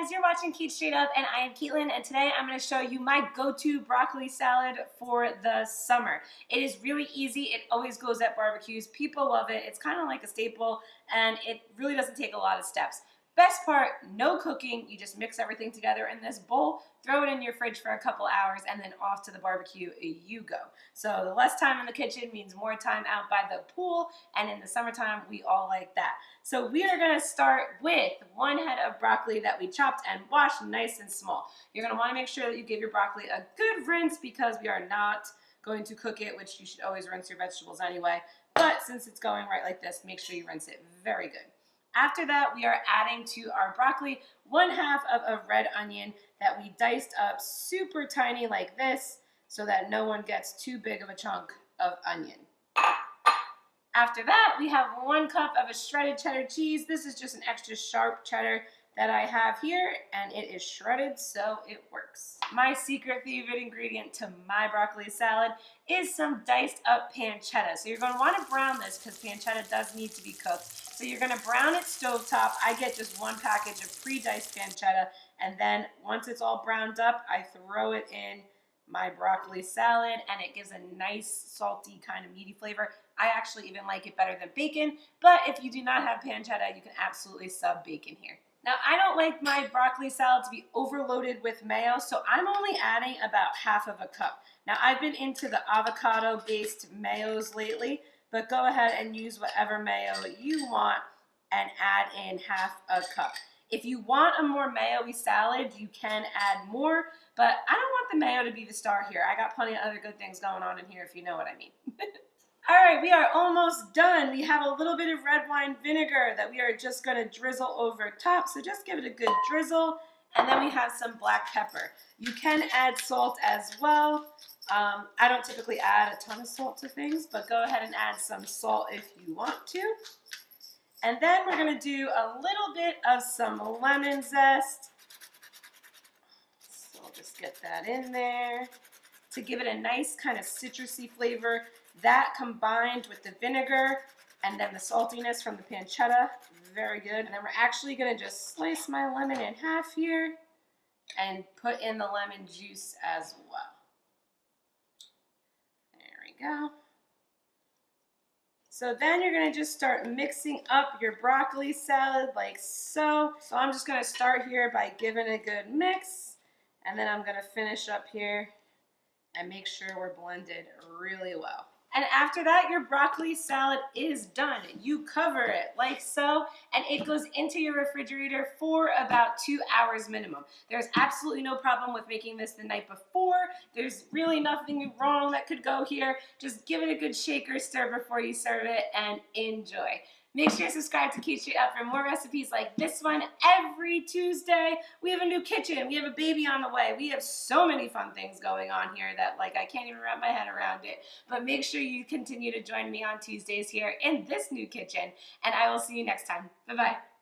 guys, you're watching Cait Straight Up, and I am Caitlin, and today I'm going to show you my go-to broccoli salad for the summer. It is really easy. It always goes at barbecues. People love it. It's kind of like a staple, and it really doesn't take a lot of steps. Best part, no cooking. You just mix everything together in this bowl, throw it in your fridge for a couple hours, and then off to the barbecue you go. So the less time in the kitchen means more time out by the pool, and in the summertime, we all like that. So we are gonna start with one head of broccoli that we chopped and washed nice and small. You're gonna wanna make sure that you give your broccoli a good rinse because we are not going to cook it, which you should always rinse your vegetables anyway. But since it's going right like this, make sure you rinse it very good. After that, we are adding to our broccoli 1/2 of a red onion that we diced up super tiny like this so that no one gets too big of a chunk of onion. After that, we have 1 cup of a shredded cheddar cheese. This is just an extra sharp cheddar that I have here, and it is shredded, so it works. My secret favorite ingredient to my broccoli salad is some diced up pancetta. So you're going to want to brown this because pancetta does need to be cooked. So you're going to brown it stovetop. I get just 1 package of pre-diced pancetta, and then once it's all browned up, I throw it in my broccoli salad, and it gives a nice salty kind of meaty flavor. I actually even like it better than bacon, but if you do not have pancetta, you can absolutely sub bacon here. Now, I don't like my broccoli salad to be overloaded with mayo, so I'm only adding about 1/2 cup. Now, I've been into the avocado-based mayos lately, but go ahead and use whatever mayo you want and add in 1/2 cup. If you want a more mayo-y salad, you can add more, but I don't want the mayo to be the star here. I got plenty of other good things going on in here, if you know what I mean. All right, we are almost done. We have a little bit of red wine vinegar that we are just going to drizzle over top. So just give it a good drizzle. And then we have some black pepper. You can add salt as well. I don't typically add a ton of salt to things, but go ahead and add some salt if you want to. And then we're going to do a little bit of some lemon zest. So I'll just get that in there to give it a nice kind of citrusy flavor. That combined with the vinegar and then the saltiness from the pancetta, very good. And then we're actually going to just slice my lemon in half here and put in the lemon juice as well. There we go. So then you're going to just start mixing up your broccoli salad like so. So I'm just going to start here by giving a good mix, and then I'm going to finish up here and make sure we're blended really well. And after that, your broccoli salad is done. You cover it like so, and it goes into your refrigerator for about 2 hours minimum. There's absolutely no problem with making this the night before. There's really nothing wrong that could go here. Just give it a good shake or stir before you serve it and enjoy. Make sure to subscribe to Cait Straight Up for more recipes like this one every Tuesday. We have a new kitchen. We have a baby on the way. We have so many fun things going on here that I can't even wrap my head around it. But make sure you continue to join me on Tuesdays here in this new kitchen. And I will see you next time. Bye-bye.